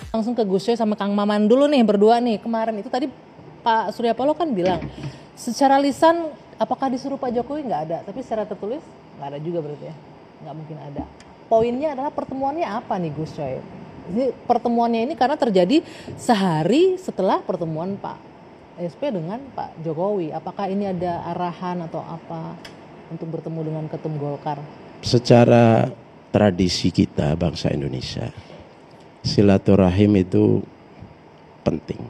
Langsung ke Gus Coy sama Kang Maman dulu nih berdua nih. Kemarin itu tadi Pak Surya Paloh kan bilang secara lisan apakah disuruh Pak Jokowi nggak ada, tapi secara tertulis nggak ada juga berarti ya, nggak mungkin ada. Poinnya adalah pertemuannya apa nih Gus Coy? Ini pertemuannya ini karena terjadi sehari setelah pertemuan Pak SP dengan Pak Jokowi. Apakah ini ada arahan atau apa untuk bertemu dengan Ketum Golkar? Secara tradisi kita bangsa Indonesia, silaturahim itu penting.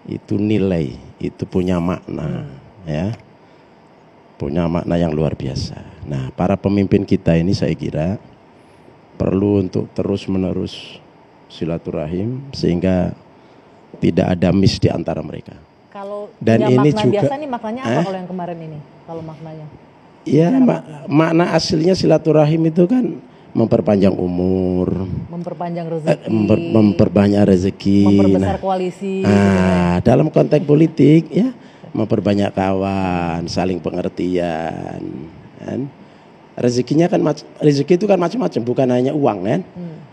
Itu nilai, itu punya makna, ya. Punya makna yang luar biasa. Nah, para pemimpin kita ini saya kira perlu untuk terus-menerus silaturahim sehingga tidak ada miss di antara mereka. Kalau dan ini makna juga biasa nih maknanya apa kalau yang kemarin ini? Kalau maknanya? Ya, makna aslinya silaturahim itu kan memperpanjang umur, memperpanjang rezeki, memperbanyak rezeki, memperbesar koalisi. Dalam konteks politik ya, memperbanyak kawan, saling pengertian, kan? Rezekinya kan rezeki itu kan macam-macam, bukan hanya uang kan?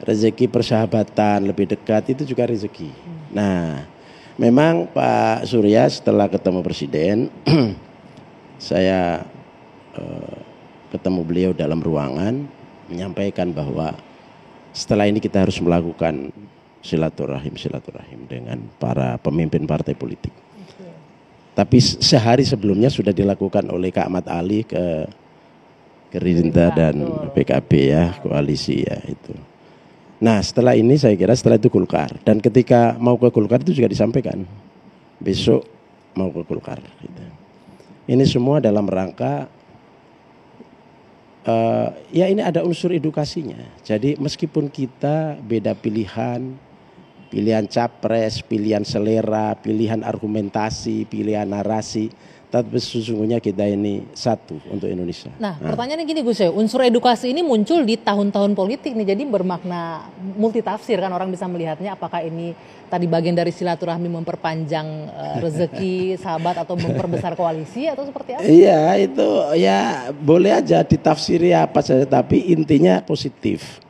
Rezeki persahabatan lebih dekat itu juga rezeki. Nah, memang Pak Surya setelah ketemu Presiden, saya ketemu beliau dalam ruangan menyampaikan bahwa setelah ini kita harus melakukan silaturahim dengan para pemimpin partai politik. Tapi sehari sebelumnya sudah dilakukan oleh Kak Ahmad Ali ke Gerindra dan PKB ya, koalisi ya itu. Nah, setelah ini saya kira setelah itu Golkar, dan ketika mau ke Golkar itu juga disampaikan besok mau ke Golkar gitu. Ini semua dalam rangka ya ini ada unsur edukasinya. Jadi meskipun kita beda pilihan capres, pilihan selera, pilihan argumentasi, pilihan narasi, tapi sesungguhnya kita ini satu untuk Indonesia. Nah, pertanyaannya gini Gus Coy, unsur edukasi ini muncul di tahun-tahun politik nih, jadi bermakna multitafsir kan, orang bisa melihatnya apakah ini tadi bagian dari silaturahmi memperpanjang rezeki sahabat atau memperbesar koalisi atau seperti apa? Iya, itu ya boleh aja ditafsiri apa saja, tapi intinya positif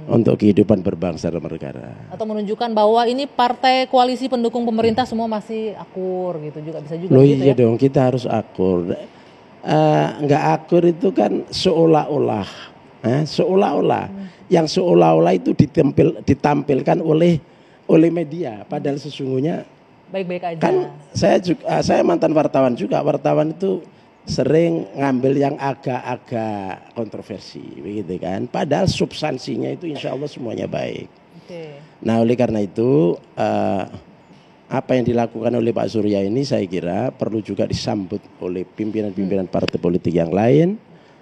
untuk kehidupan berbangsa dan bernegara. Atau menunjukkan bahwa ini partai koalisi pendukung pemerintah semua masih akur gitu, juga bisa juga. Loh gitu iya ya? dong, kita harus akur. Nggak akur itu kan seolah-olah, yang seolah-olah itu ditampilkan oleh media, padahal sesungguhnya baik-baik aja. Kan saya mantan wartawan juga. Wartawan itu sering ngambil yang agak-agak kontroversi, begitu kan. Padahal substansinya itu insya Allah semuanya baik. Okay. Nah, oleh karena itu apa yang dilakukan oleh Pak Surya ini saya kira perlu juga disambut oleh pimpinan-pimpinan partai politik yang lain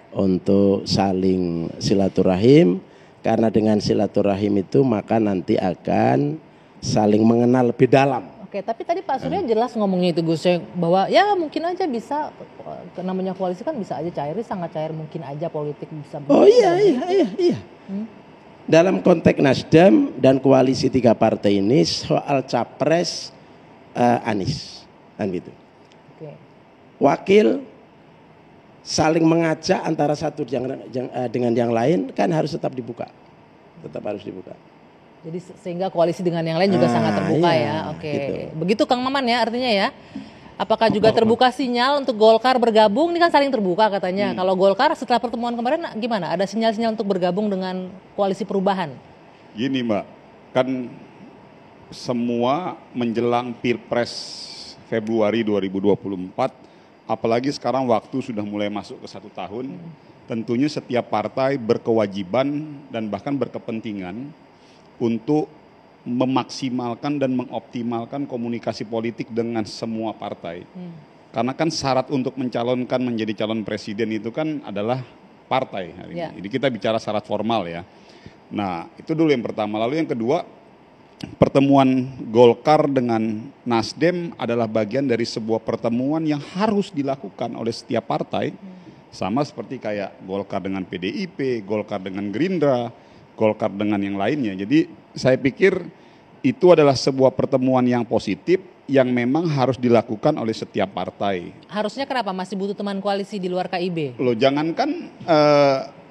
untuk saling silaturahim, karena dengan silaturahim itu maka nanti akan saling mengenal lebih dalam. Oke, tapi tadi Pak Surya jelas ngomongnya itu Gus Coy, bahwa ya mungkin aja bisa, namanya koalisi kan bisa aja cair, sangat cair, mungkin aja politik bisa. Oh iya. Dalam konteks Nasdem dan koalisi 3 partai ini soal capres Anies kan gitu. Oke. Wakil saling mengajak antara satu dengan yang lain kan harus tetap harus dibuka. Jadi sehingga koalisi dengan yang lain juga sangat terbuka ya. Oke. Gitu. Begitu Kang Maman ya artinya ya. Apakah juga terbuka sinyal untuk Golkar bergabung? Ini kan saling terbuka katanya. Kalau Golkar setelah pertemuan kemarin gimana? Ada sinyal-sinyal untuk bergabung dengan koalisi perubahan? Gini Mbak, kan semua menjelang Pilpres Februari 2024, apalagi sekarang waktu sudah mulai masuk ke 1 tahun, tentunya setiap partai berkewajiban dan bahkan berkepentingan untuk memaksimalkan dan mengoptimalkan komunikasi politik dengan semua partai. Karena kan syarat untuk mencalonkan menjadi calon presiden itu kan adalah partai hari ini. Jadi kita bicara syarat formal ya. Nah, itu dulu yang pertama. Lalu yang kedua, pertemuan Golkar dengan Nasdem adalah bagian dari sebuah pertemuan yang harus dilakukan oleh setiap partai. Sama seperti kayak Golkar dengan PDIP, Golkar dengan Gerindra, Golkar dengan yang lainnya. Jadi saya pikir itu adalah sebuah pertemuan yang positif yang memang harus dilakukan oleh setiap partai. Harusnya kenapa masih butuh teman koalisi di luar KIB? Loh, jangankan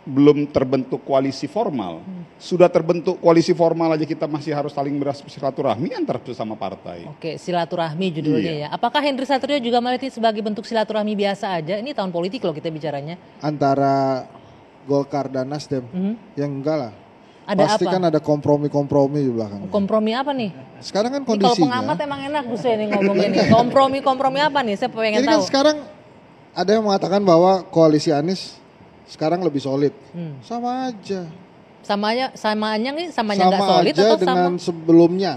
belum terbentuk koalisi formal. sudah terbentuk koalisi formal aja kita masih harus saling bersilaturahmi antar sesama partai. Oke, silaturahmi judulnya ya. Apakah Henry Satrio juga melihat ini sebagai bentuk silaturahmi biasa aja? Ini tahun politik loh kita bicaranya. Antara Golkar dan Nasdem, yang enggak lah. Ada Pasti apa? kan ada kompromi di belakang. Kompromi apa nih? Sekarang kan Ini kalau kondisinya. pengamat emang enak Gus ini ngomongnya nih. Kompromi apa nih? Saya pengen Jadi kan tahu. sekarang ada yang mengatakan bahwa koalisi Anies sekarang lebih solid. Sama aja. Samanya nggak Sama solid aja atau dengan sama? sebelumnya.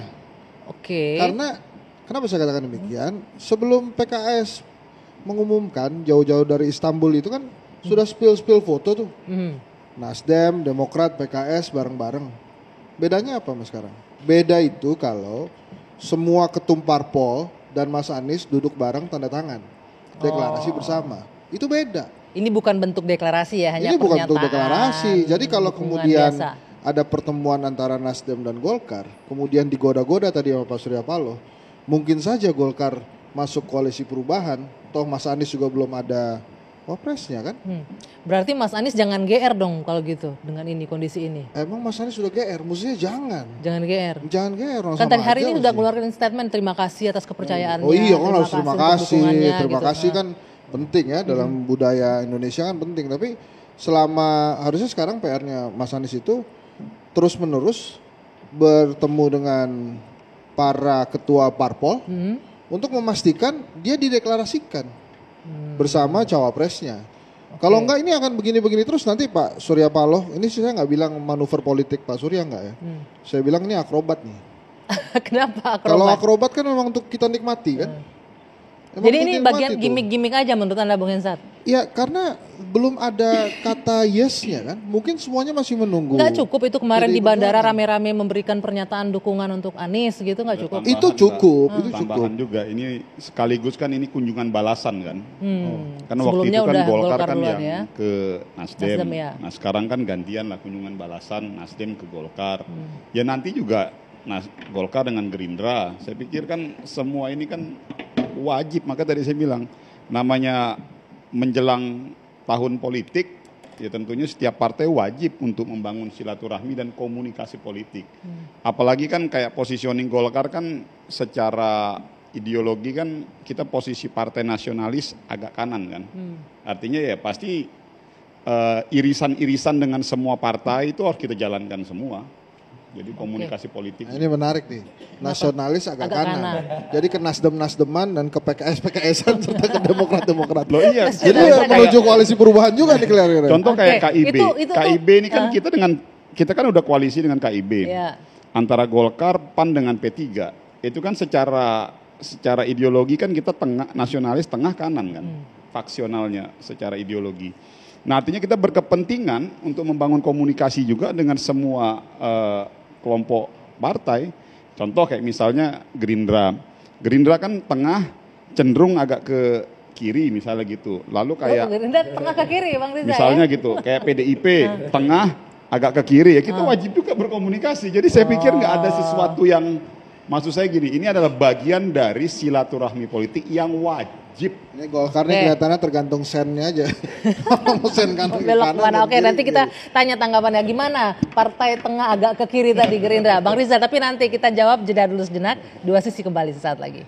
Oke. Karena kenapa saya katakan demikian? Sebelum PKS mengumumkan jauh-jauh dari Istanbul itu kan sudah spill foto tuh. Nasdem, Demokrat, PKS bareng-bareng. Bedanya apa Mas sekarang? Beda itu kalau semua ketum parpol dan Mas Anies duduk bareng tanda tangan. Deklarasi bersama. Itu beda. Ini bukan bentuk deklarasi ya, hanya Ini bukan bentuk pernyataan deklarasi. Jadi kalau dukungan kemudian biasa. ada pertemuan antara Nasdem dan Golkar, kemudian digoda-goda tadi sama Pak Surya Paloh, mungkin saja Golkar masuk koalisi perubahan, toh Mas Anies juga belum ada wapresnya kan? Berarti Mas Anies jangan GR dong kalau gitu dengan ini kondisi ini. Emang Mas Anies sudah GR, mestinya jangan. Jangan GR. Jangan GR. orang Kan sama tadi hari aja ini udah mesti. keluarin statement terima kasih atas kepercayaannya. Oh iya kan harus terima untuk kasih. dukungannya Terima gitu. kasih kan penting ya dalam budaya Indonesia kan penting. Tapi selama harusnya sekarang PR-nya Mas Anies itu terus menerus bertemu dengan para ketua parpol untuk memastikan dia dideklarasikan bersama cawapresnya. Kalau enggak ini akan begini-begini terus nanti Pak Surya Paloh, ini saya nggak bilang manuver politik Pak Surya enggak ya. Saya bilang ini akrobat nih. Kenapa akrobat? Kalau akrobat kan memang untuk kita nikmati kan. Emang Jadi untuk ini nikmati bagian tuh. gimmick-gimmick aja menurut Anda Bung Hensat? Ya karena belum ada kata yes-nya kan. Mungkin semuanya masih menunggu. Nggak cukup itu kemarin PDI di bandara Perjuangan. rame-rame memberikan pernyataan dukungan untuk Anies gitu nggak cukup? Itu cukup, itu cukup. Tambahan juga ini sekaligus kan ini kunjungan balasan kan. Karena waktu Sebelumnya itu kan udah Golkar Golkar kan duluan yang ya. ke Nasdem. Nasdem, ya. Nah sekarang kan gantian lah kunjungan balasan Nasdem ke Golkar. Ya nanti juga Golkar dengan Gerindra. Saya pikir kan semua ini kan wajib. Maka tadi saya bilang namanya menjelang tahun politik ya tentunya setiap partai wajib untuk membangun silaturahmi dan komunikasi politik. Apalagi kan kayak positioning Golkar kan secara ideologi kan kita posisi partai nasionalis agak kanan kan. Artinya ya pasti irisan-irisan dengan semua partai itu harus kita jalankan semua. Jadi komunikasi politik. Nah, ini menarik nih. Nasionalis agak Agak kanan. kanan. Jadi ke Nasdem-Nasdeman dan ke PKS-PKSan serta ke Demokrat-Demokrat. Loh iya. Jadi ya menuju koalisi perubahan juga nih kelihatannya. Contoh Oke, kayak KIB. itu tuh, KIB ini kan kita kan udah koalisi dengan KIB. Iya. Antara Golkar, PAN dengan P3. Itu kan secara ideologi kan kita tengah nasionalis tengah kanan kan. Faksionalnya secara ideologi. Nah, artinya kita berkepentingan untuk membangun komunikasi juga dengan semua kelompok partai. Contoh kayak misalnya Gerindra. Gerindra kan tengah cenderung agak ke kiri misalnya gitu. Lalu kayak Gerindra tengah ke kiri Bang Riza misalnya ya? gitu, kayak PDIP tengah agak ke kiri ya kita wajib juga berkomunikasi. Jadi saya pikir nggak ada sesuatu yang maksud saya gini, ini adalah bagian dari silaturahmi politik yang wajib. Ini Golkar nih Oke. kelihatannya tergantung sennya aja. Mau sen kanan ke Belok kanan, kemana? dan Oke, kiri, nanti kita kiri. tanya tanggapannya gimana partai tengah agak ke kiri tadi Gerindra. Bang Riza, tapi nanti kita jawab jeda dulu sejenak. Dua Sisi kembali sesaat lagi.